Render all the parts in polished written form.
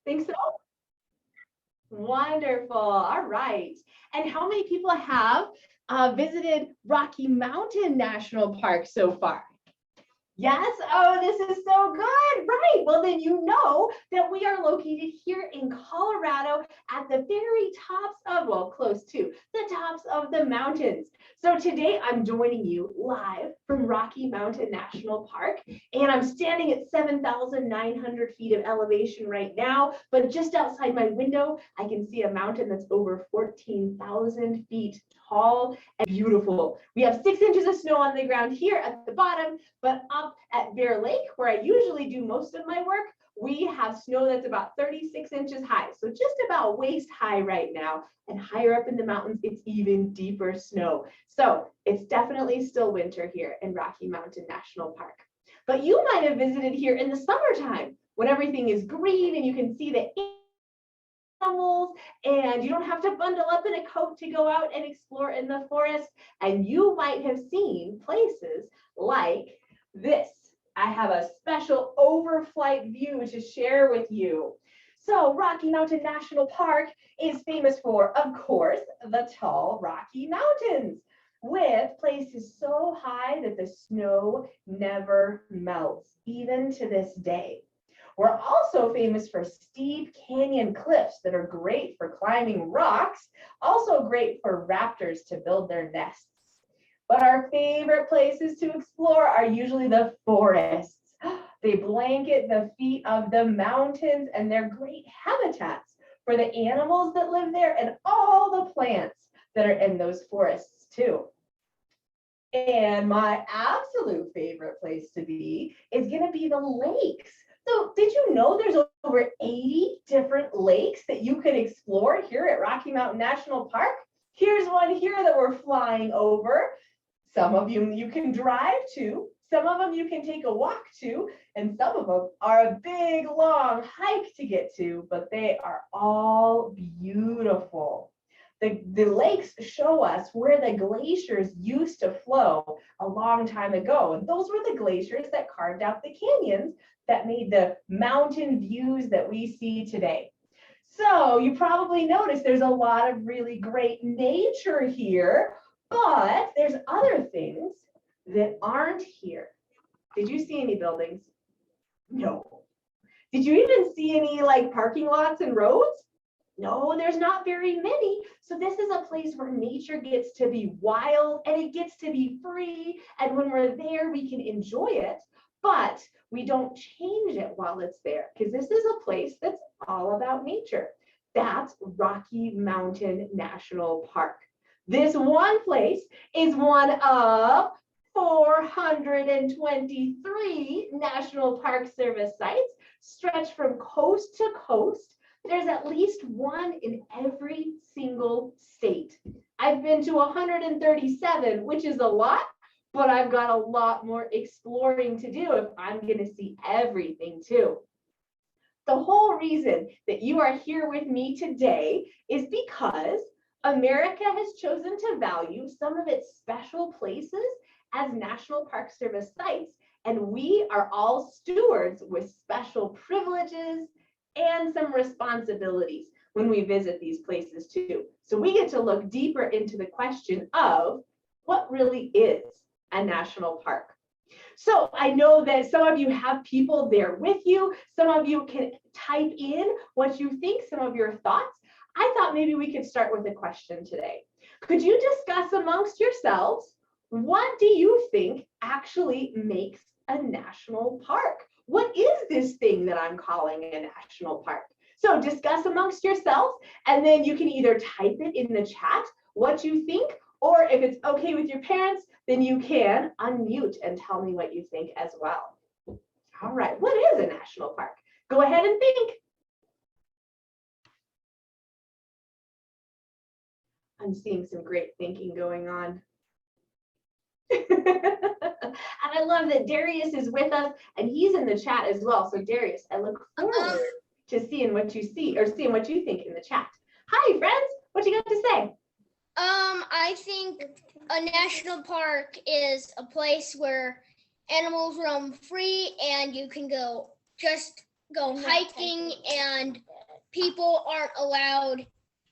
Think so? Wonderful. All right. And how many people have visited Rocky Mountain National Park so far? Yes. Oh, this is so good. Right. Well, then you know that we are located here in Colorado at the very tops of, well, close to the tops of the mountains. So today I'm joining you live from Rocky Mountain National Park, and I'm standing at 7,900 feet of elevation right now. But just outside my window, I can see a mountain that's over 14,000 feet tall and beautiful. We have 6 inches of snow on the ground here at the bottom, but up at Bear Lake, where I usually do most of my work, we have snow that's about 36 inches high. So just about waist high right now. And higher up in the mountains, it's even deeper snow. So it's definitely still winter here in Rocky Mountain National Park. But you might have visited here in the summertime when everything is green and you can see the animals, and you don't have to bundle up in a coat to go out and explore in the forest. And you might have seen places like this. I have a special overflight view to share with you. So Rocky Mountain National Park is famous for, of course, the tall Rocky Mountains, with places so high that the snow never melts, even to this day. We're also famous for steep canyon cliffs that are great for climbing rocks, also great for raptors to build their nests. But our favorite places to explore are usually the forests. They blanket the feet of the mountains, and they're great habitats for the animals that live there and all the plants that are in those forests too. And my absolute favorite place to be is going to be the lakes. So did you know there's over 80 different lakes that you can explore here at Rocky Mountain National Park? Here's one here that we're flying over. Some of you can drive to, some of them you can take a walk to, and some of them are a big, long hike to get to, but they are all beautiful. The lakes show us where the glaciers used to flow a long time ago. And those were the glaciers that carved out the canyons that made the mountain views that we see today. So you probably noticed there's a lot of really great nature here, but there's other things that aren't here. Did you see any buildings? No. Did you even see any like parking lots and roads? No, there's not very many. So this is a place where nature gets to be wild and it gets to be free. And when we're there, we can enjoy it, but we don't change it while it's there, because this is a place that's all about nature. That's Rocky Mountain National Park. This one place is one of 423 National Park Service sites stretched from coast to coast. There's at least one in every single state. I've been to 137, which is a lot, but I've got a lot more exploring to do if I'm going to see everything too. The whole reason that you are here with me today is because America has chosen to value some of its special places as National Park Service sites, and we are all stewards with special privileges and some responsibilities when we visit these places too. So we get to look deeper into the question of what really is a national park. So I know that some of you have people there with you. Some of you can type in what you think, some of your thoughts. I thought maybe we could start with a question today. Could you discuss amongst yourselves, what do you think actually makes a national park? What is this thing that I'm calling a national park? So discuss amongst yourselves, and then you can either type it in the chat what you think, or if it's okay with your parents, then you can unmute and tell me what you think as well. All right, what is a national park? Go ahead and think. I'm seeing some great thinking going on. And I love that Darius is with us, and he's in the chat as well. So Darius, I look forward to seeing what you see, or seeing what you think in the chat. Hi friends, what you got to say? I think a national park is a place where animals roam free and you can go hiking and people aren't allowed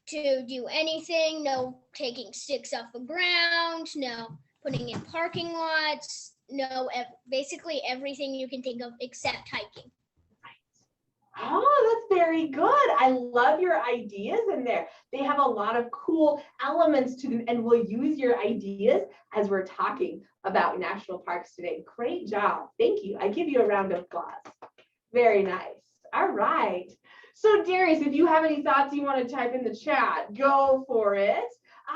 to do anything. No taking sticks off the ground, no putting in parking lots, no, basically everything you can think of except hiking. Oh, that's very good. I love your ideas in there. They have a lot of cool elements to them, and we'll use your ideas as we're talking about national parks today. Great job. Thank you. I give you a round of applause. Very nice. All right. So Darius, if you have any thoughts you want to type in the chat, go for it.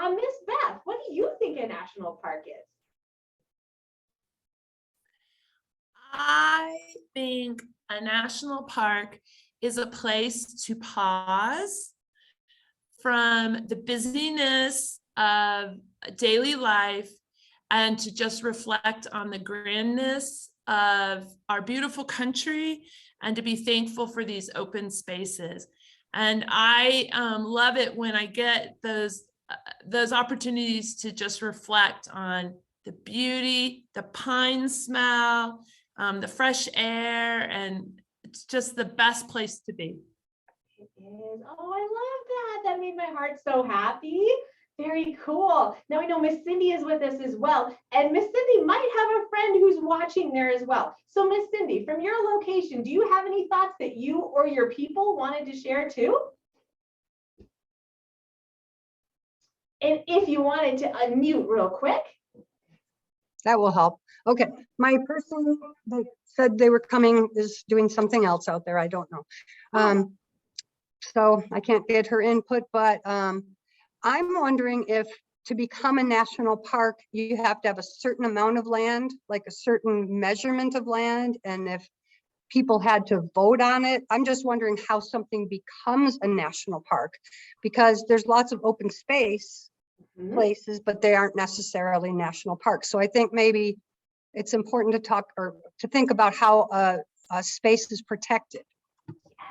Miss Beth, what do you think a national park is? I think a national park is a place to pause from the busyness of daily life and to just reflect on the grandness of our beautiful country and to be thankful for these open spaces. And I love it when I get those opportunities to just reflect on the beauty, the pine smell, the fresh air, and it's just the best place to be. It is. Oh, I love that. That made my heart so happy. Very cool. Now we know Miss Cindy is with us as well. And Miss Cindy might have a friend who's watching there as well. So Miss Cindy, from your location, do you have any thoughts that you or your people wanted to share too? And if you wanted to unmute real quick. That will help. Okay, my person that said they were coming is doing something else out there. I don't know. So I can't get her input, but I'm wondering if to become a national park, you have to have a certain amount of land, like a certain measurement of land. And if people had to vote on it, I'm just wondering how something becomes a national park, because there's lots of open space places, but they aren't necessarily national parks. So I think maybe it's important to talk or to think about how a space is protected.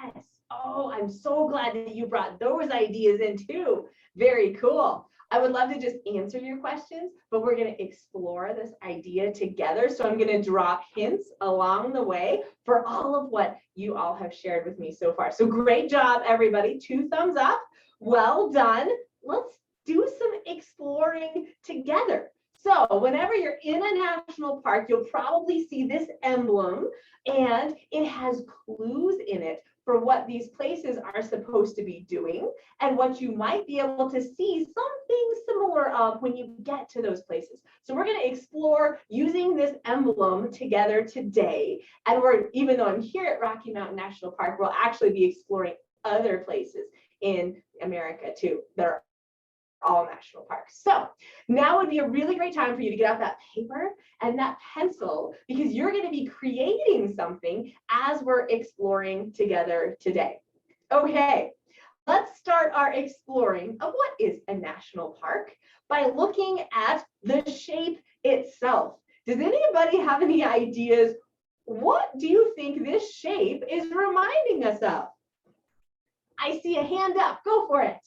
Yes. Oh, I'm so glad that you brought those ideas in too. Very cool. I would love to just answer your questions, but we're going to explore this idea together. So I'm going to drop hints along the way for all of what you all have shared with me so far. So great job, everybody. 2 thumbs up. Well done. Let's do some exploring together. So whenever you're in a national park, you'll probably see this emblem, and it has clues in it for what these places are supposed to be doing and what you might be able to see something similar of when you get to those places. So we're going to explore using this emblem together today. And even though I'm here at Rocky Mountain National Park, we'll actually be exploring other places in America too that are all national parks. So now would be a really great time for you to get out that paper and that pencil, because you're going to be creating something as we're exploring together today. Okay, let's start our exploring of what is a national park by looking at the shape itself. Does anybody have any ideas? What do you think this shape is reminding us of? I see a hand up. Go for it.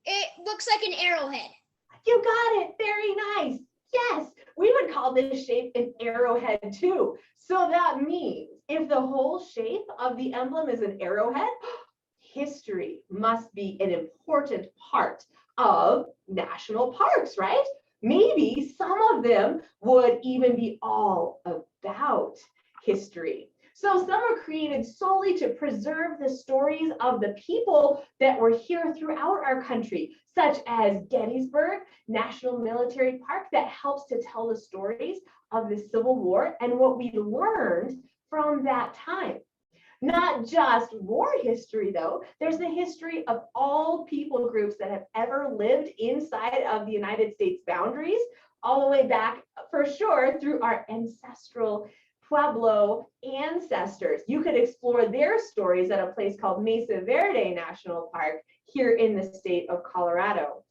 It looks like an arrowhead. You got it. Very nice. Yes, we would call this shape an arrowhead too. So that means if the whole shape of the emblem is an arrowhead, history must be an important part of national parks, right? Maybe some of them would even be all about history. So some are created solely to preserve the stories of the people that were here throughout our country, such as Gettysburg National Military Park, that helps to tell the stories of the Civil War and what we learned from that time. Not just war history, though. There's the history of all people groups that have ever lived inside of the United States boundaries, all the way back, for sure, through our ancestral Pueblo ancestors. You could explore their stories at a place called Mesa Verde National Park here in the state of Colorado.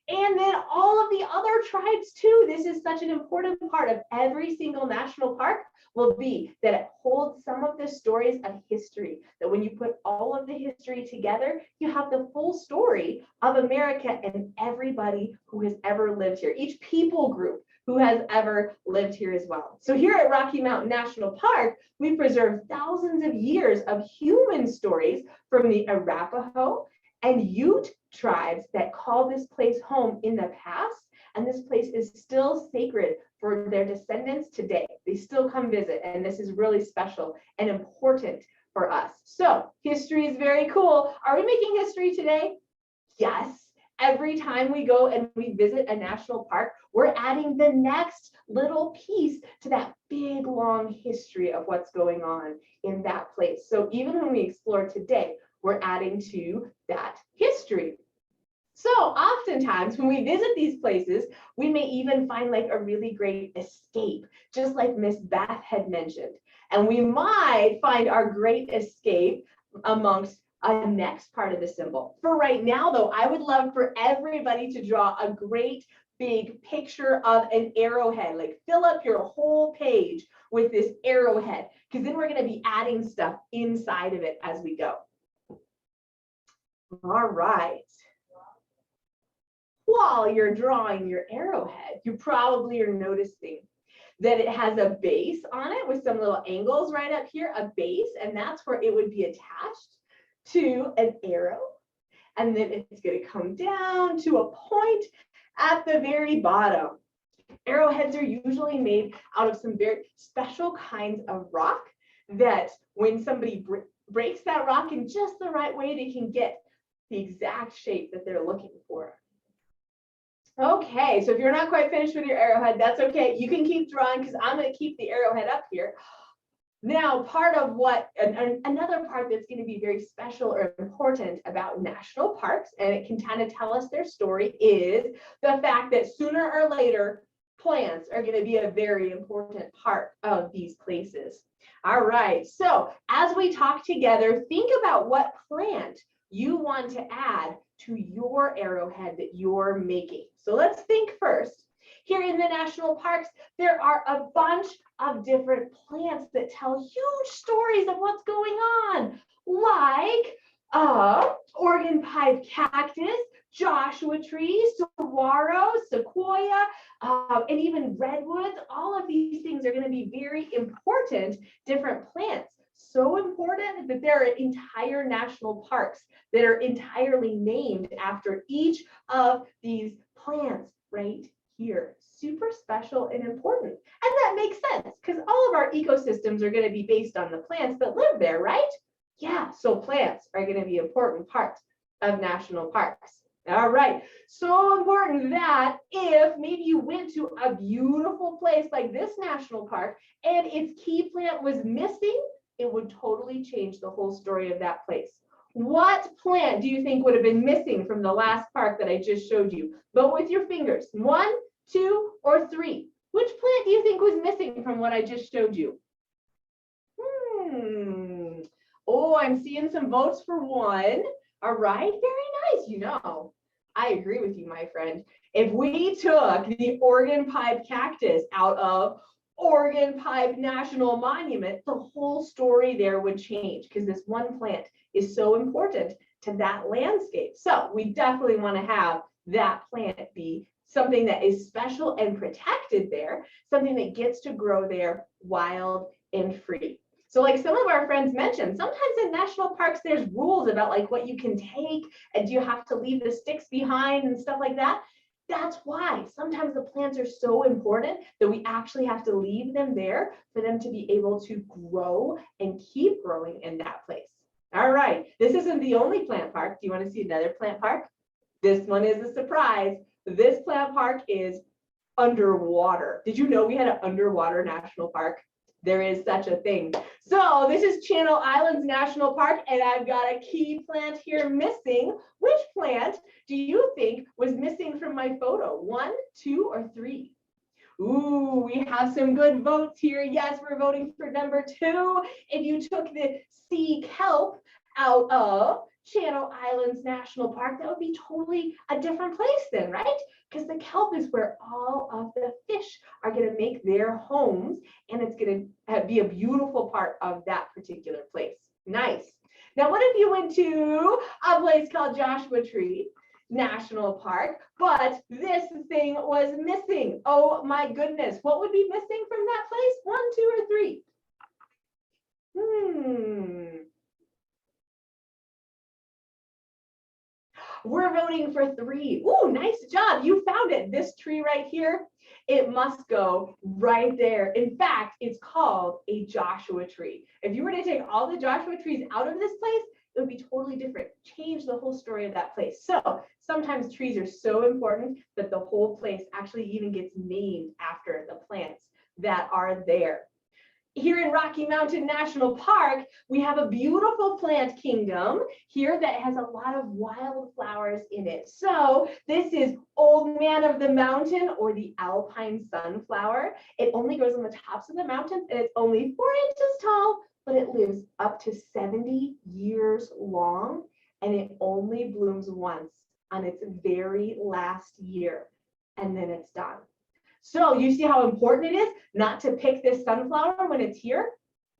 And then all of the other tribes too. This is such an important part of every single national park will be that it holds some of the stories of history, that when you put all of the history together, you have the full story of America and everybody who has ever lived here. Each people group who has ever lived here as well. So here at Rocky Mountain National Park, we preserve thousands of years of human stories from the Arapaho and Ute tribes that call this place home in the past. And this place is still sacred for their descendants today. They still come visit, and this is really special and important for us. So history is very cool. Are we making history today? Yes. Every time we go and we visit a national park, we're adding the next little piece to that big, long history of what's going on in that place. So even when we explore today, we're adding to that history. So oftentimes when we visit these places, we may even find like a really great escape, just like Miss Beth had mentioned. And we might find our great escape amongst a next part of the symbol. For right now, though, I would love for everybody to draw a great big picture of an arrowhead, like fill up your whole page with this arrowhead, because then we're going to be adding stuff inside of it as we go. All right. While you're drawing your arrowhead, you probably are noticing that it has a base on it with some little angles right up here, a base, and that's where it would be attached to an arrow. And then it's going to come down to a point at the very bottom. Arrowheads are usually made out of some very special kinds of rock that when somebody breaks that rock in just the right way, they can get the exact shape that they're looking for. Okay, so if you're not quite finished with your arrowhead, that's okay. You can keep drawing because I'm going to keep the arrowhead up here. Now, part of what, another part that's going to be very special or important about national parks, and it can kind of tell us their story, is the fact that sooner or later, plants are going to be a very important part of these places. All right, so as we talk together, think about what plant you want to add to your arrowhead that you're making. So let's think first. Here in the national parks, there are a bunch of different plants that tell huge stories of what's going on, like Oregon pipe cactus, Joshua tree, saguaro, sequoia, and even redwoods. All of these things are going to be very important different plants. So important that there are entire national parks that are entirely named after each of these plants right here. Super special and important. And that makes sense because all of our ecosystems are going to be based on the plants that live there, right? Yeah, so plants are going to be an important part of national parks. All right, so important that if maybe you went to a beautiful place like this national park and its key plant was missing, it would totally change the whole story of that place. What plant do you think would have been missing from the last park that I just showed you? Vote with your fingers. 1, 2, or 3. Which plant do you think was missing from what I just showed you? Oh, I'm seeing some votes for 1. All right, very nice. You know, I agree with you, my friend. If we took the Oregon pipe cactus out of Oregon Pipe National Monument, the whole story there would change because this one plant is so important to that landscape. So we definitely want to have that plant be something that is special and protected there, something that gets to grow there wild and free. So like some of our friends mentioned, sometimes in national parks, there's rules about like what you can take and do you have to leave the sticks behind and stuff like that. That's why sometimes the plants are so important that we actually have to leave them there for them to be able to grow and keep growing in that place. All right, this isn't the only plant park. Do you want to see another plant park? This one is a surprise. This plant park is underwater. Did you know we had an underwater national park? There is such a thing. So this is Channel Islands National Park, and I've got a key plant here missing. Which plant do you think was missing from my photo? 1, 2, or 3? Ooh, we have some good votes here. Yes, we're voting for number 2. If you took the sea kelp out of Channel Islands National Park, that would be totally a different place then, right? Because the kelp is where all of the fish are going to make their homes, and it's going to be a beautiful part of that particular place. Nice. Now, what if you went to a place called Joshua Tree? National Park, but this thing was missing. Oh my goodness. What would be missing from that place? 1, 2, or 3? We're voting for 3. Ooh, nice job. You found it. This tree right here, it must go right there. In fact, it's called a Joshua tree. If you were to take all the Joshua trees out of this place, it would be totally different. Change the whole story of that place. So sometimes trees are so important that the whole place actually even gets named after the plants that are there. Here in Rocky Mountain National Park, we have a beautiful plant kingdom here that has a lot of wildflowers in it. So this is Old Man of the Mountain, or the Alpine Sunflower. It only grows on the tops of the mountains, and it's only 4 inches tall, but it lives up to 70 years long, and it only blooms once on its very last year, and then it's done. So you see how important it is not to pick this sunflower when it's here?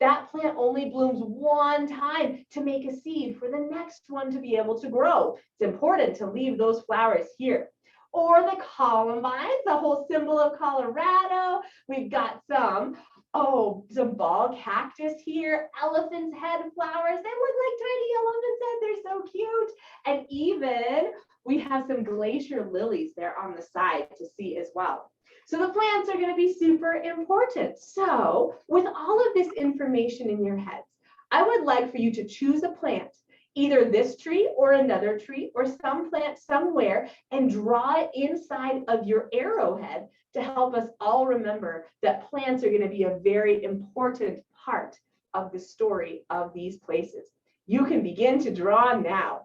That plant only blooms one time to make a seed for the next one to be able to grow. It's important to leave those flowers here. Or the columbines, the whole symbol of Colorado. We've got some ball cactus here, elephant's head flowers. They look like tiny elephant's heads. They're so cute. And even we have some glacier lilies there on the side to see as well. So the plants are going to be super important. So with all of this information in your heads, I would like for you to choose a plant, either this tree or another tree or some plant somewhere, and draw it inside of your arrowhead to help us all remember that plants are going to be a very important part of the story of these places. You can begin to draw now.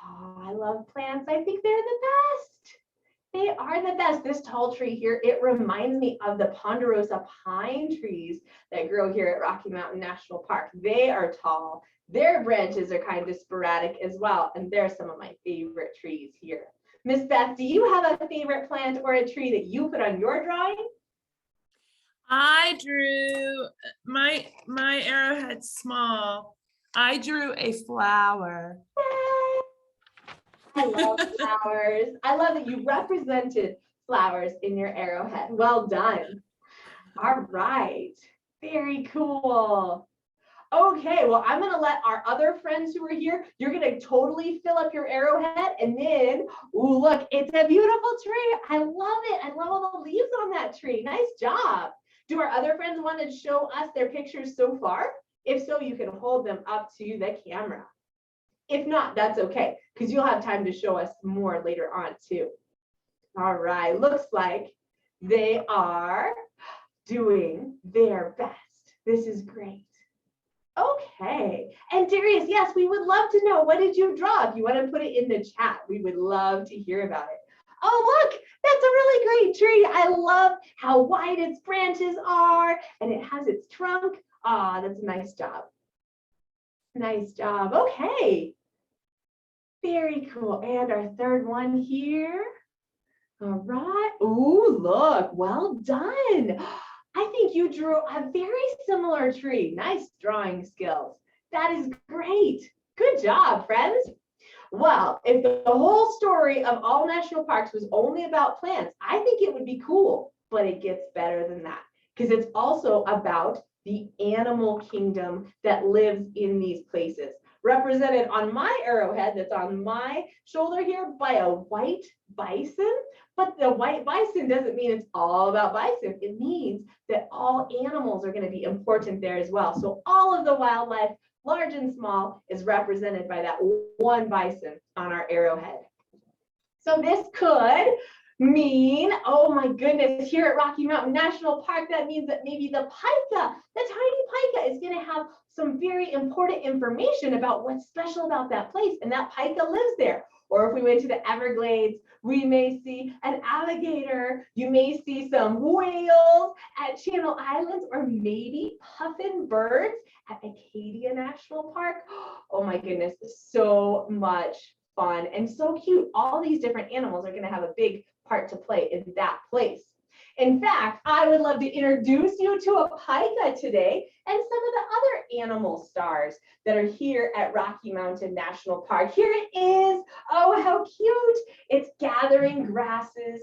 Oh, I love plants. I think they're the best. They are the best. This tall tree here, it reminds me of the ponderosa pine trees that grow here at Rocky Mountain National Park. They are tall. Their branches are kind of sporadic as well. And they're some of my favorite trees here. Miss Beth, do you have a favorite plant or a tree that you put on your drawing? I drew my arrowhead's small. I drew a flower. I love flowers. I love that you represented flowers in your arrowhead. Well done. All right. Very cool. Okay, well, I'm going to let our other friends who are here, you're going to totally fill up your arrowhead. And then, ooh, look, it's a beautiful tree. I love it. I love all the leaves on that tree. Nice job. Do our other friends want to show us their pictures so far? If so, you can hold them up to the camera. If not, that's okay, because you'll have time to show us more later on too. All right, looks like they are doing their best. This is great. Okay, and Darius, yes, we would love to know, what did you draw? If you want to put it in the chat, we would love to hear about it. Oh, look, that's a really great tree. I love how wide its branches are, and it has its trunk. Ah, that's a nice job. Nice job. Okay. Very cool. And our third one here. All right. Oh, look. Well done. I think you drew a very similar tree. Nice drawing skills. That is great. Good job, friends. Well, if the whole story of all national parks was only about plants, I think it would be cool, but it gets better than that, because it's also about the animal kingdom that lives in these places, represented on my arrowhead that's on my shoulder here by a white bison. But the white bison doesn't mean it's all about bison. It means that all animals are going to be important there as well. So all of the wildlife, large and small, is represented by that one bison on our arrowhead. So this could mean, oh my goodness, here at Rocky Mountain National Park, that means that maybe the pika, the tiny pika, is going to have some very important information about what's special about that place, and that pika lives there. Or if we went to the Everglades, we may see an alligator, you may see some whales at Channel Islands, or maybe puffin birds at Acadia National Park. Oh my goodness, so much fun and so cute. All these different animals are going to have a big part to play in that place. In fact, I would love to introduce you to a pika today and some of the other animal stars that are here at Rocky Mountain National Park. Here it is. Oh, how cute. It's gathering grasses.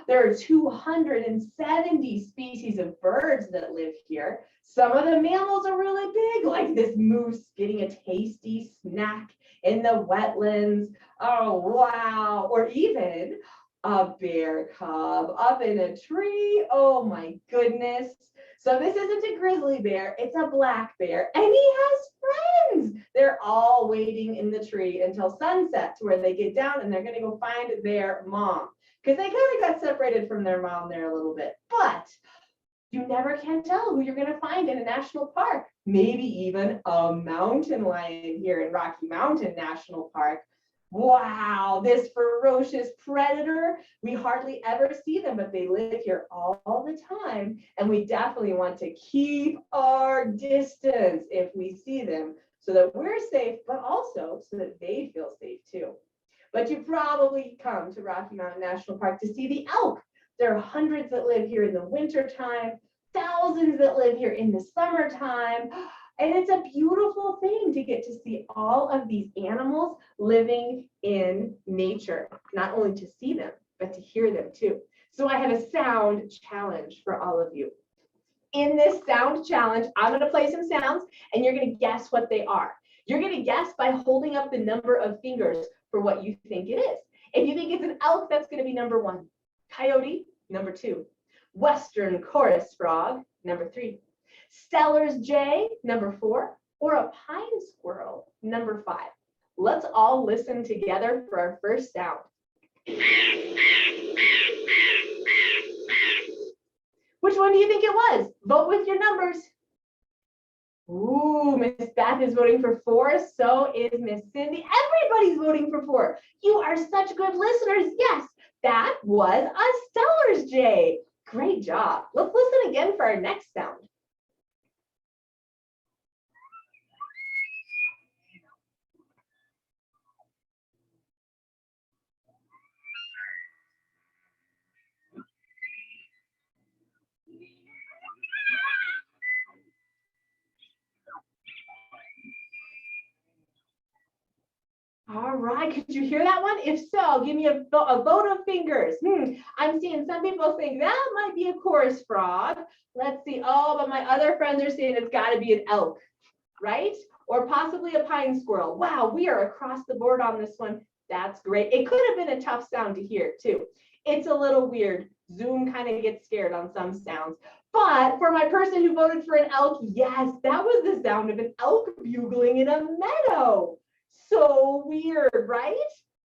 There are 270 species of birds that live here. Some of the mammals are really big, like this moose getting a tasty snack in the wetlands. Oh, wow. Or even a bear cub up in a tree. Oh my goodness. So this isn't a grizzly bear, it's a black bear, and he has friends. They're all waiting in the tree until sunset to where they get down and they're gonna go find their mom because they kind of got separated from their mom there a little bit. But you never can tell who you're gonna find in a national park. Maybe even a mountain lion here in Rocky Mountain National Park. Wow, this ferocious predator, we hardly ever see them, but they live here all the time. And we definitely want to keep our distance if we see them so that we're safe, but also so that they feel safe too. But you probably come to Rocky Mountain National Park to see the elk. There are hundreds that live here in the wintertime, thousands that live here in the summertime. And it's a beautiful thing to get to see all of these animals living in nature, not only to see them, but to hear them too. So I have a sound challenge for all of you. In this sound challenge, I'm going to play some sounds and you're going to guess what they are. You're going to guess by holding up the number of fingers for what you think it is. If you think it's an elk, that's going to be number 1. Coyote, number 2. Western chorus frog, number 3. Steller's jay, number 4, or a pine squirrel, number 5. Let's all listen together for our first sound. Which one do you think it was? Vote with your numbers. Ooh, Miss Beth is voting for 4, so is Miss Cindy. Everybody's voting for 4. You are such good listeners. Yes, that was a Steller's jay. Great job. Let's listen again for our next sound. All right, could you hear that one? If so, give me a vote of fingers. I'm seeing some people think that might be a chorus frog. Let's see. Oh, but my other friends are saying it's got to be an elk, right? Or possibly a pine squirrel. Wow, we are across the board on this one. That's great. It could have been a tough sound to hear too. It's a little weird. Zoom kind of gets scared on some sounds. But for my person who voted for an elk, yes, that was the sound of an elk bugling in a meadow. So weird, right?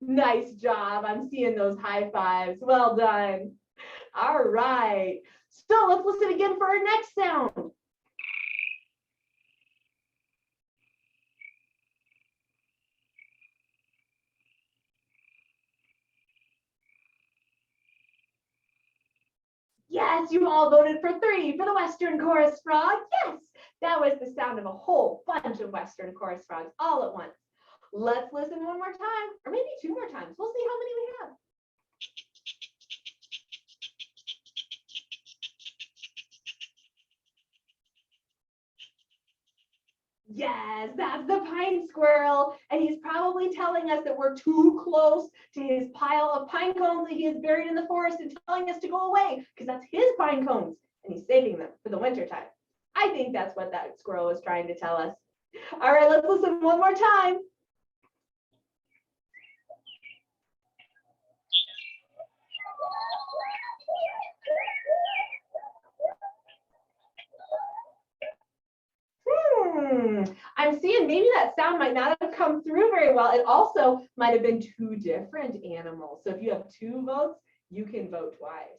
Nice job. I'm seeing those high fives. Well done. All right. So let's listen again for our next sound. Yes, you all voted for 3 for the Western chorus frog. Yes, that was the sound of a whole bunch of Western chorus frogs all at once. Let's listen one more time, or maybe 2 more times. We'll see how many we have. Yes, that's the pine squirrel. And he's probably telling us that we're too close to his pile of pine cones that he has buried in the forest and telling us to go away because that's his pine cones and he's saving them for the winter time. I think that's what that squirrel was trying to tell us. All right, let's listen one more time. I'm seeing maybe that sound might not have come through very well. It also might have been 2 different animals. So if you have 2 votes, you can vote twice.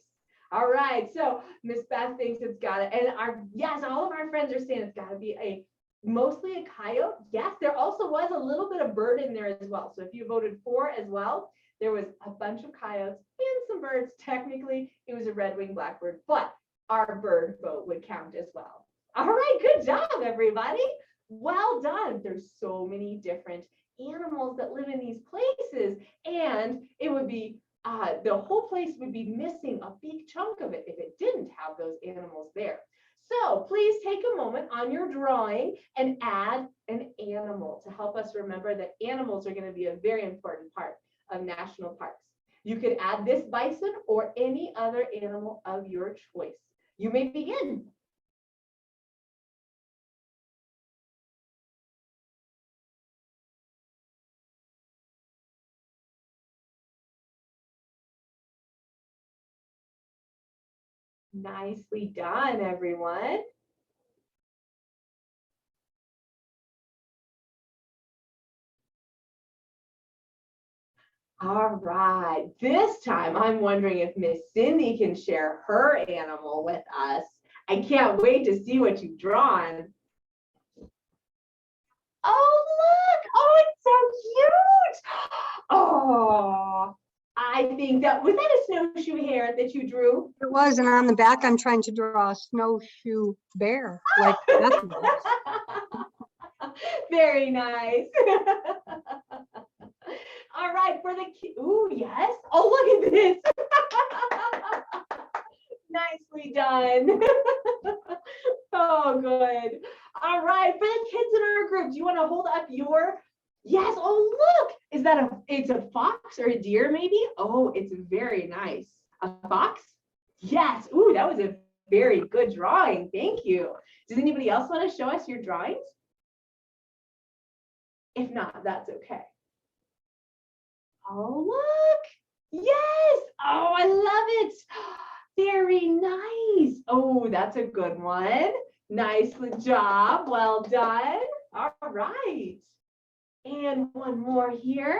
All right, so Miss Beth thinks it's got it. And yes, all of our friends are saying it's got to be mostly a coyote. Yes, there also was a little bit of bird in there as well. So if you voted 4 as well, there was a bunch of coyotes and some birds. Technically, it was a red-winged blackbird, but our bird vote would count as well. All right, good job, everybody. Well done. There's so many different animals that live in these places, and it would be the whole place would be missing a big chunk of it if it didn't have those animals there. So please take a moment on your drawing and add an animal to help us remember that animals are going to be a very important part of national parks. You could add this bison or any other animal of your choice. You may begin. Nicely done, everyone. All right, this time I'm wondering if Miss Cindy can share her animal with us. I can't wait to see what you've drawn. Oh, look, oh, it's so cute. Oh, I think was that a snowshoe hare that you drew? It was, and on the back, I'm trying to draw a snowshoe bear, like that was. Very nice. All right, for the kid. Ooh, yes. Oh, look at this. Nicely done. Oh, good. All right, for the kids in our group, do you want to hold up your? Yes. Oh, look. Is that it's a fox or a deer, maybe? Oh, it's very nice. A fox? Yes. Ooh, that was a very good drawing. Thank you. Does anybody else want to show us your drawings? If not, that's okay. Oh, look. Yes. Oh, I love it. Very nice. Oh, that's a good one. Nice job. Well done. All right. And one more here.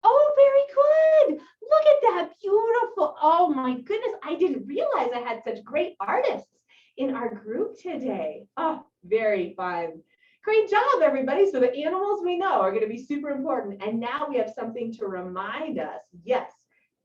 Oh, very good. Look at that. Beautiful. Oh, my goodness. I didn't realize I had such great artists in our group today. Oh, very fun. Great job, everybody. So the animals we know are going to be super important. And now we have something to remind us. Yes,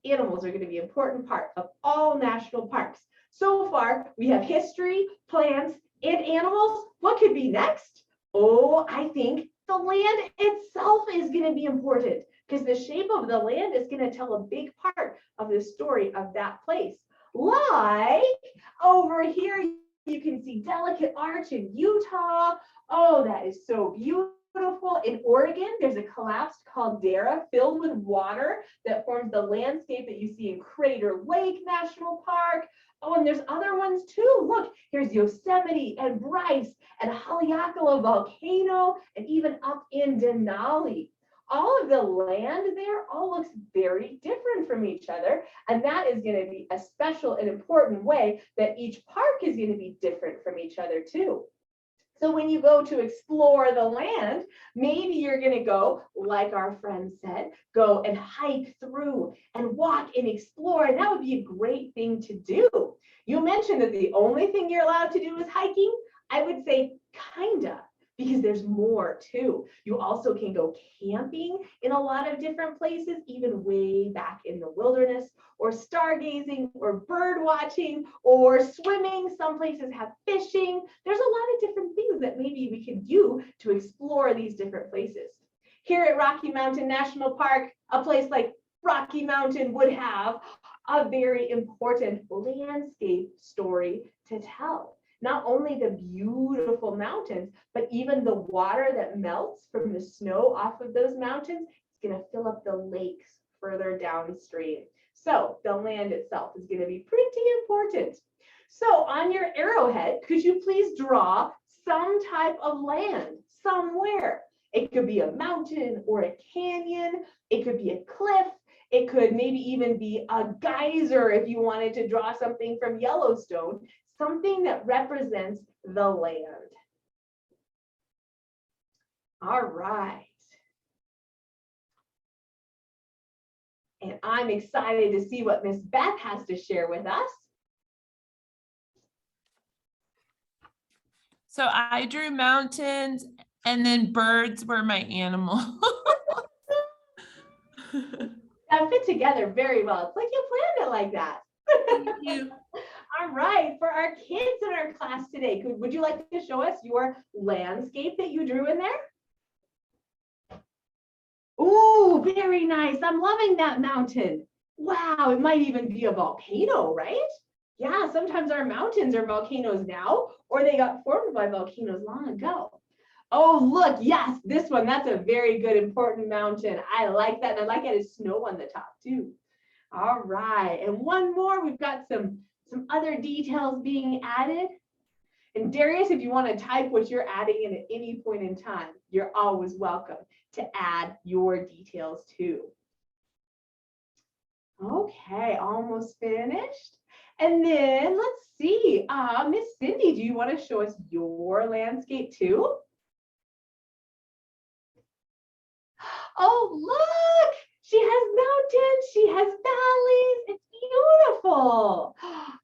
animals are going to be an important part of all national parks. So far, we have history, plants, and animals. What could be next? Oh, I think the land itself is going to be important because the shape of the land is going to tell a big part of the story of that place. Like over here, you can see delicate arch in Utah. Oh, that is so beautiful. In Oregon, there's a collapsed caldera filled with water that forms the landscape that you see in Crater Lake National Park. Oh, and there's other ones too. Look, here's Yosemite and Bryce and Haleakala Volcano and even up in Denali. All of the land there all looks very different from each other. And that is going to be a special and important way that each park is going to be different from each other too. So when you go to explore the land, maybe you're going to go, like our friend said, go and hike through and walk and explore. And that would be a great thing to do. You mentioned that the only thing you're allowed to do is hiking. I would say kinda, because there's more too. You also can go camping in a lot of different places, even way back in the wilderness, or stargazing, or bird watching, or swimming. Some places have fishing. There's a lot of different things that maybe we can do to explore these different places. Here at Rocky Mountain National Park, a place like Rocky Mountain would have a very important landscape story to tell. Not only the beautiful mountains, but even the water that melts from the snow off of those mountains is going to fill up the lakes further downstream. So the land itself is going to be pretty important. So on your arrowhead, could you please draw some type of land somewhere? It could be a mountain or a canyon. It could be a cliff. It could maybe even be a geyser if you wanted to draw something from Yellowstone. Something that represents the land. All right. And I'm excited to see what Miss Beth has to share with us. So I drew mountains and then birds were my animal. That fit together very well. It's like you planned it like that. Thank you. All right, for our kids in our class today, would you like to show us your landscape that you drew in there? Ooh, very nice. I'm loving that mountain. Wow, it might even be a volcano, right? Yeah, sometimes our mountains are volcanoes now, or they got formed by volcanoes long ago. Oh, look, yes, this one, that's a very good, important mountain. I like that, and I like it has snow on the top too. All right, and one more, we've got some other details being added. And Darius, if you want to type what you're adding in at any point in time, you're always welcome to add your details too. Okay, almost finished. And then let's see, Miss Cindy, do you want to show us your landscape too? Oh, look, she has mountains, she has valleys. It's beautiful.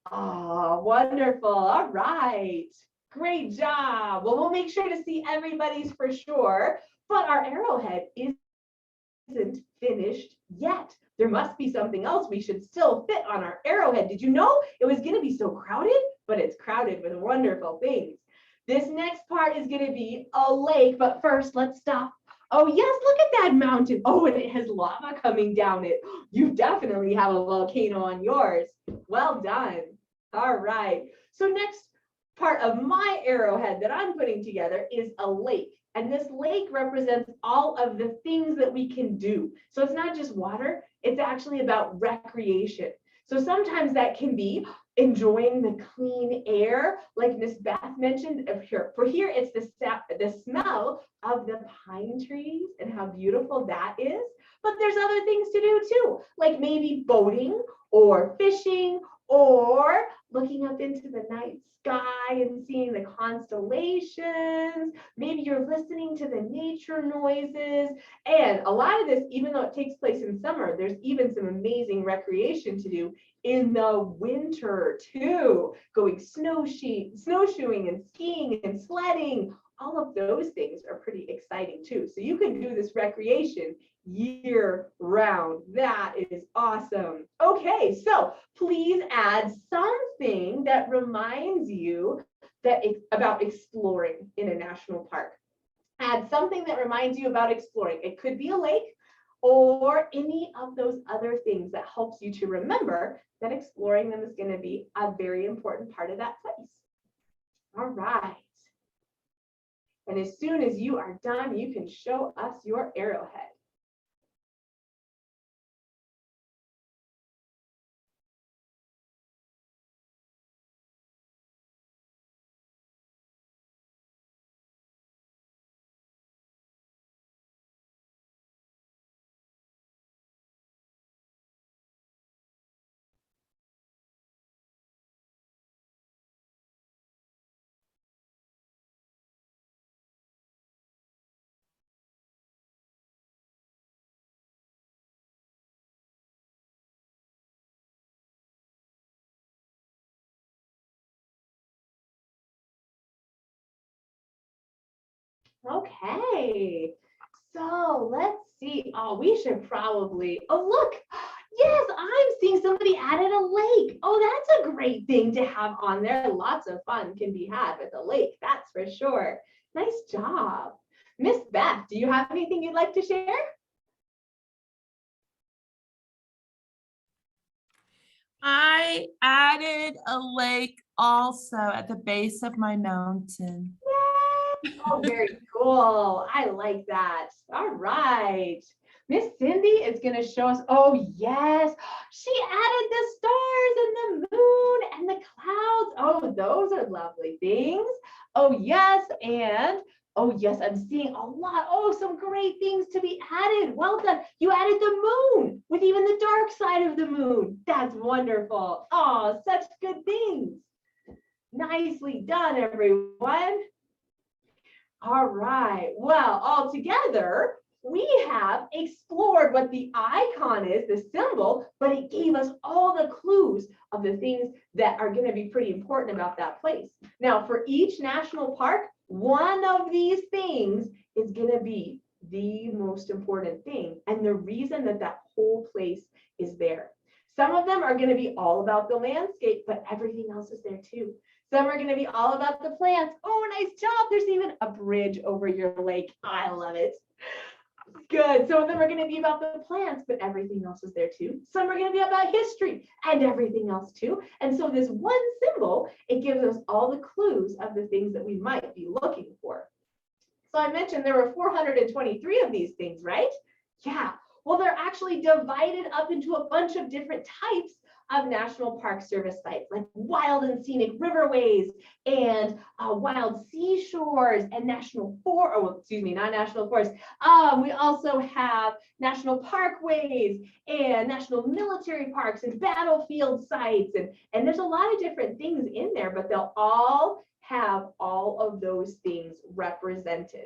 Oh, wonderful. All right. Great job. Well, we'll make sure to see everybody's for sure, but our arrowhead isn't finished yet. There must be something else we should still fit on our arrowhead. Did you know it was going to be so crowded? But it's crowded with wonderful things. This next part is going to be a lake, but first let's stop. Oh yes, look at that mountain. Oh, and it has lava coming down it. You definitely have a volcano on yours. Well done. All right. So next part of my arrowhead that I'm putting together is a lake. And this lake represents all of the things that we can do. So it's not just water, it's actually about recreation. So sometimes that can be enjoying the clean air, like Miss Beth mentioned. For here, it's the smell of the pine trees and how beautiful that is. But there's other things to do too, like maybe boating or fishing or looking up into the night sky and seeing the constellations. Maybe you're listening to the nature noises. And a lot of this, even though it takes place in summer, there's even some amazing recreation to do in the winter too. Going snowshoeing and skiing and sledding. All of those things are pretty exciting too. So you can do this recreation year round. That is awesome. Okay, so please add something that reminds you about exploring in a national park. Add something that reminds you about exploring. It could be a lake or any of those other things that helps you to remember that exploring them is going to be a very important part of that place. All right. And as soon as you are done, you can show us your arrowhead. Okay, so let's see. Oh, we should probably, oh, look. Yes, I'm seeing somebody added a lake. Oh, that's a great thing to have on there. Lots of fun can be had with a lake, that's for sure. Nice job. Miss Beth, do you have anything you'd like to share? I added a lake also at the base of my mountain. Yay! Oh, very cool. I like that. All right. Miss Cindy is going to show us. Oh, yes. She added the stars and the moon and the clouds. Oh, those are lovely things. Oh, yes. And oh, yes, I'm seeing a lot. Oh, some great things to be added. Well done. You added the moon with even the dark side of the moon. That's wonderful. Oh, such good things. Nicely done, everyone. All right. Well, all together, we have explored what the icon is, the symbol, but it gave us all the clues of the things that are going to be pretty important about that place. Now, for each national park, one of these things is going to be the most important thing and the reason that that whole place is there. Some of them are going to be all about the landscape, but everything else is there too. Some are going to be all about the plants. Oh, nice job. There's even a bridge over your lake. I love it. Good. Some of them are going to be about the plants, but everything else is there too. Some are going to be about history and everything else too. And so this one symbol, it gives us all the clues of the things that we might be looking for. So I mentioned there were 423 of these things, right? Yeah. Well, they're actually divided up into a bunch of different types of National Park Service sites, like wild and scenic riverways and wild seashores and national forest, oh, excuse me, not national forests. We also have national parkways and national military parks and battlefield sites. And there's a lot of different things in there, but they'll all have all of those things represented.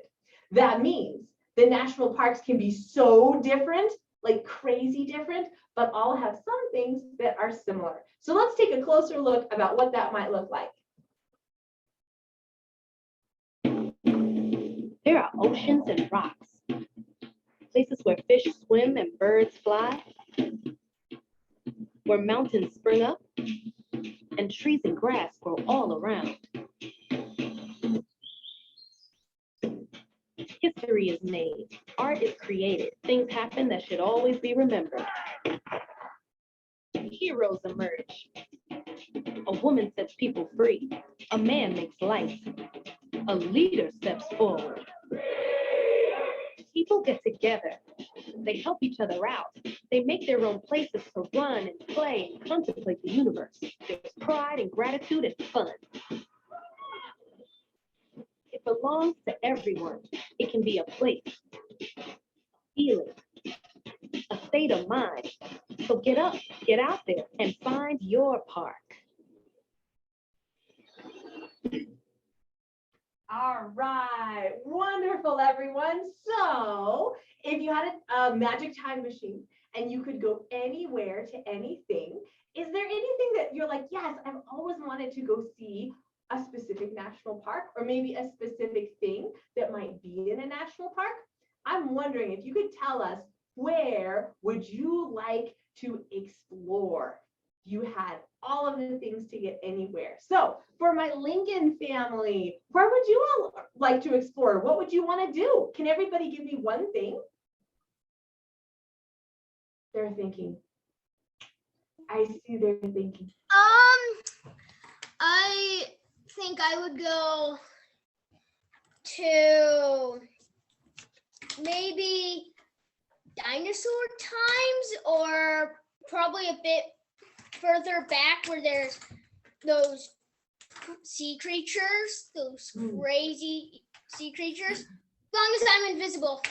That means the national parks can be so different, like crazy different, but all have some things that are similar. So let's take a closer look about what that might look like. There are oceans and rocks, places where fish swim and birds fly, where mountains spring up and trees and grass grow all around. History is made, art is created, things happen that should always be remembered. Heroes emerge. A woman sets people free. A man makes life. A leader steps forward. People get together. They help each other out. They make their own places to run and play and contemplate the universe. There's pride and gratitude and fun. It belongs to everyone. It can be a place, a feeling, a state of mind. So get up, get out there, and find your park. All right, wonderful, everyone. So if you had a magic time machine and you could go anywhere to anything, is there anything that you're like, yes, I've always wanted to go see a specific national park, or maybe a specific thing that might be in a national park? I'm wondering if you could tell us, where would you like to explore? You had all of the things to get anywhere. So for my Lincoln family, where would you all like to explore? What would you want to do? Can everybody give me one thing? They're thinking. I see they're thinking. I think I would go to maybe dinosaur times, or probably a bit further back where there's those sea creatures, those crazy sea creatures, as long as I'm invisible.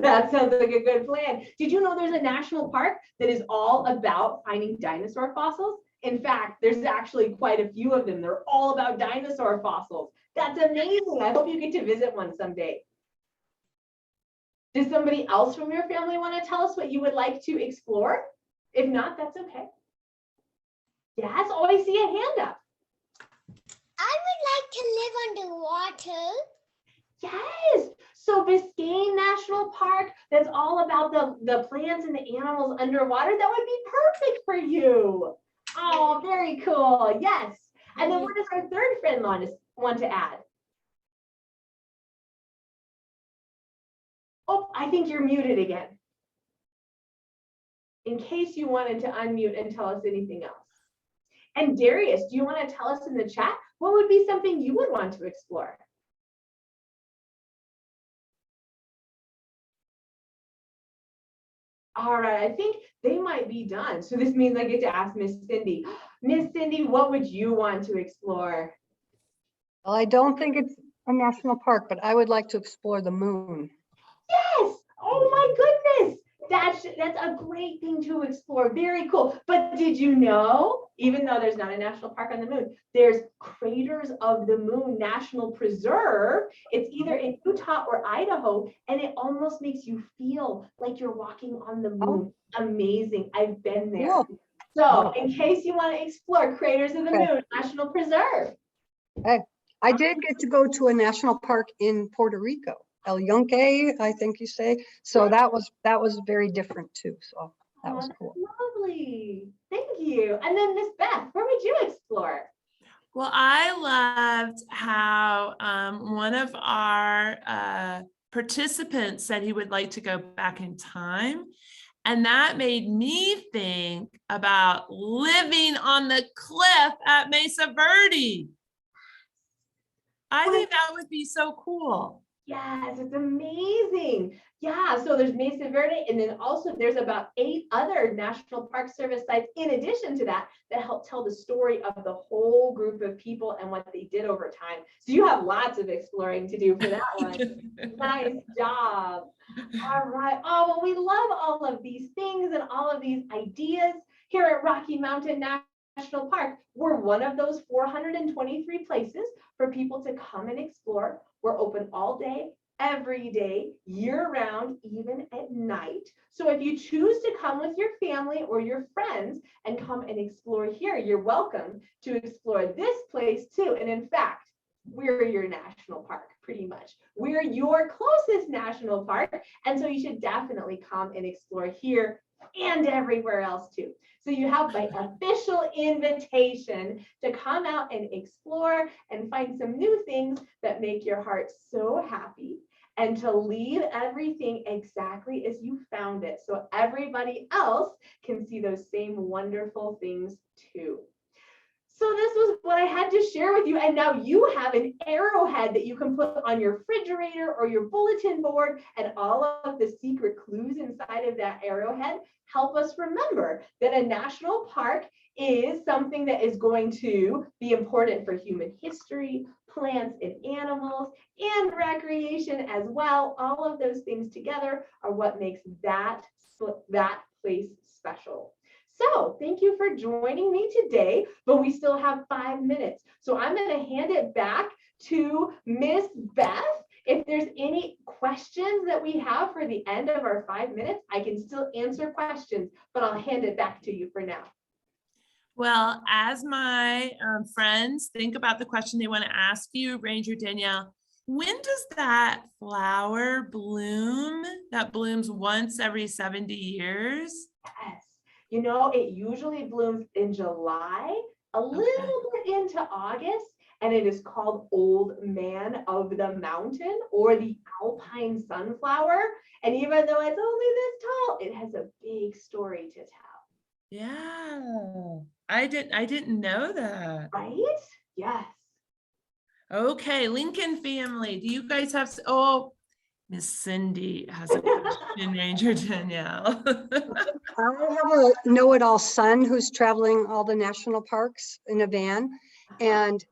That sounds like a good plan. Did you know there's a national park that is all about finding dinosaur fossils? In fact, there's actually quite a few of them. They're all about dinosaur fossils. That's amazing. I hope you get to visit one someday. Does somebody else from your family want to tell us what you would like to explore? If not, that's okay. Yes, oh, I see a hand up. I would like to live underwater. Yes. So Biscayne National Park, that's all about the plants and the animals underwater. That would be perfect for you. Oh, very cool. Yes. And then what does our third friend want to add? Oh, I think you're muted again. In case you wanted to unmute and tell us anything else. And Darius, do you want to tell us in the chat, what would be something you would want to explore? All right, I think they might be done. So this means I get to ask Miss Cindy. Miss Cindy, what would you want to explore? Well, I don't think it's a national park, but I would like to explore the moon. Yes. Oh my goodness. That's a great thing to explore. Very cool. But did you know, even though there's not a national park on the moon, there's Craters of the Moon National Preserve. It's either in Utah or Idaho, and it almost makes you feel like you're walking on the moon. Amazing. I've been there. Cool. So in case you want to explore Craters of the Moon National Preserve. I did get to go to a national park in Puerto Rico. El Yunque, I think you say. So that was very different too. So that was cool. lovely. Thank you. And then Miss Beth, where would you explore? Well, I loved how one of our participants said he would like to go back in time. And that made me think about living on the cliff at Mesa Verde. I think that would be so cool. Yes, it's amazing. Yeah, so there's Mesa Verde, and then also there's about 8 other National Park Service sites in addition to that help tell the story of the whole group of people and what they did over time. So you have lots of exploring to do for that one. Nice job. All right. Oh, well, we love all of these things and all of these ideas here at Rocky Mountain National Park. We're one of those 423 places for people to come and explore. We're open all day, every day, year round, even at night. So if you choose to come with your family or your friends and come and explore here, you're welcome to explore this place too. And in fact, we're your national park, pretty much. We're your closest national park. And so you should definitely come and explore here and everywhere else too. So you have my official invitation to come out and explore and find some new things that make your heart so happy, and to leave everything exactly as you found it, so everybody else can see those same wonderful things too. So this was what I had to share with you. And now you have an arrowhead that you can put on your refrigerator or your bulletin board, and all of the secret clues inside of that arrowhead help us remember that a national park is something that is going to be important for human history, plants and animals, and recreation as well. All of those things together are what makes that place special. So thank you for joining me today, but we still have 5 minutes. So I'm going to hand it back to Miss Beth. If there's any questions that we have for the end of our 5 minutes, I can still answer questions, but I'll hand it back to you for now. Well, as my friends think about the question they want to ask you, Ranger Danielle, when does that flower bloom that blooms once every 70 years? Yes. You know, it usually blooms in July, a little bit into August, and it is called Old Man of the Mountain, or the Alpine Sunflower. And even though it's only this tall, it has a big story to tell. Yeah, I didn't know that. Right? Yes. Okay, Lincoln family, do you guys have, oh, Miss Cindy has a question, Ranger Danielle. I have a know-it-all son who's traveling all the national parks in a van, and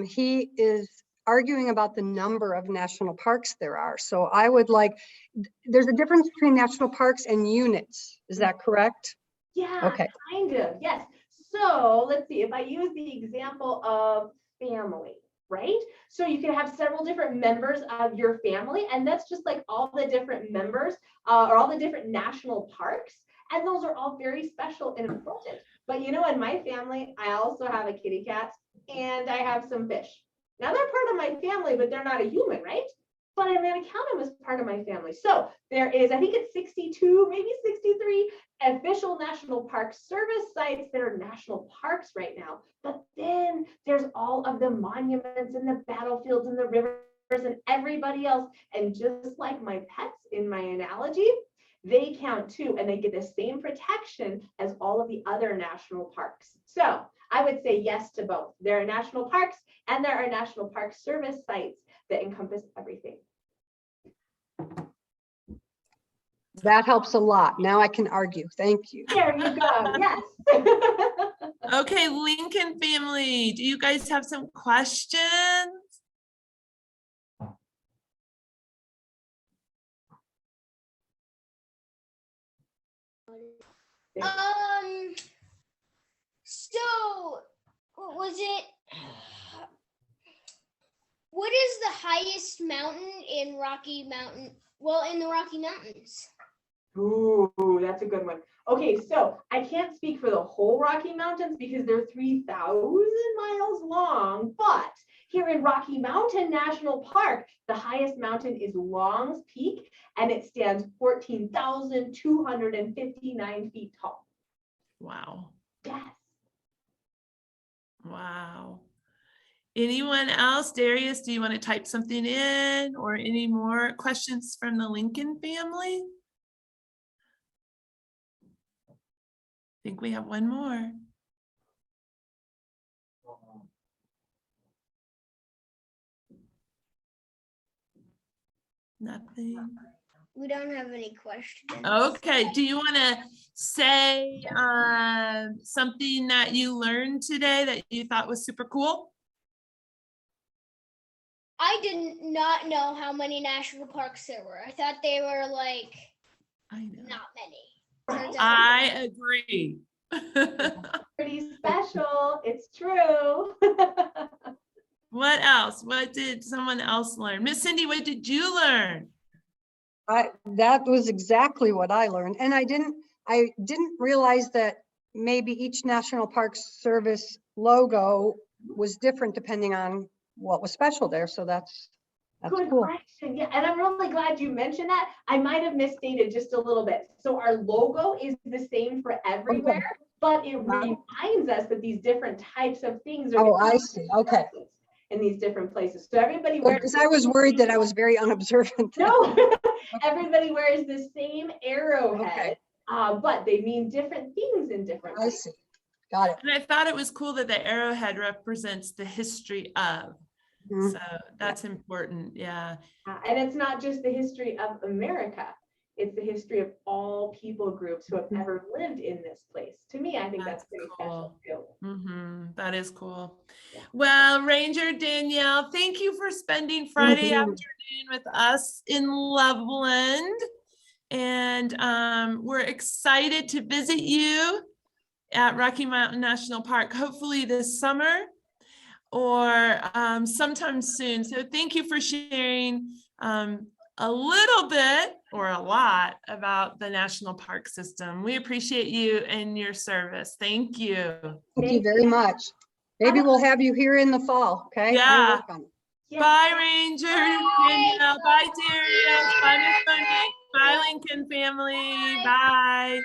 he is arguing about the number of national parks there are. So I would like, there's a difference between national parks and units. Is that correct? Yeah, Okay. kind of, yes. So let's see, if I use the example of family, right? So you can have several different members of your family, and that's just like all the different members or all the different national parks. And those are all very special and important. But you know, in my family, I also have a kitty cat and I have some fish. Now they're part of my family, but they're not a human, right? But I'm going to count them as part of my family. So there is, I think it's 62, maybe 63 official National Park Service sites that are national parks right now. But then there's all of the monuments and the battlefields and the rivers and everybody else. And just like my pets in my analogy, they count too, and they get the same protection as all of the other national parks. So I would say yes to both. There are national parks and there are National Park Service sites that encompass everything. That helps a lot. Now I can argue. Thank you. There you go. Yes. Okay, Lincoln family, do you guys have some questions? So was it, what is the highest mountain in Rocky Mountain? Well, in the Rocky Mountains. Ooh, that's a good one. Okay, so I can't speak for the whole Rocky Mountains because they're 3,000 miles long, but here in Rocky Mountain National Park, the highest mountain is Long's Peak, and it stands 14,259 feet tall. Wow. Yes. Wow. Anyone else? Darius, do you want to type something in or any more questions from the Lincoln family? I think we have one more. Nothing. We don't have any questions. Okay, do you want to say something that you learned today that you thought was super cool? I did not know how many national parks there were. I thought they were like I know. not many. Right. Turns out I agree. Pretty special. It's true. What else? What did someone else learn? Miss Cindy, what did you learn? That was exactly what I learned. And I didn't realize that maybe each National Park Service logo was different depending on what was special there. So that's Good cool. question. Yeah, and I'm really glad you mentioned that. I might have misstated just a little bit. So our logo is the same for everywhere, but it reminds us that these different types of things are. Oh, I see. Okay. In these different places. So everybody wears. Because I was worried that I was very unobservant. No, everybody wears the same arrowhead, Okay. but they mean different things in different I ways. see. Got it. And I thought it was cool that the arrowhead represents the history of. Mhm. So that's important. Yeah. And it's not just the history of America. It's the history of all people groups who have ever lived in this place. To me, I think that's pretty special too. That is cool. Yeah. Well, Ranger Danielle, thank you for spending Friday Mhm. afternoon with us in Loveland. And we're excited to visit you at Rocky Mountain National Park, hopefully this summer or sometime soon. So thank you for sharing a little bit or a lot about the national park system. We appreciate you and your service. Thank you. Thank you very much. Maybe we'll have you here in the fall. Okay. Yeah. I'll work on it. Yeah. Bye, Ranger Danielle. Bye, Darius. Bye, Miss Bunny. Bye, Lincoln family. Bye.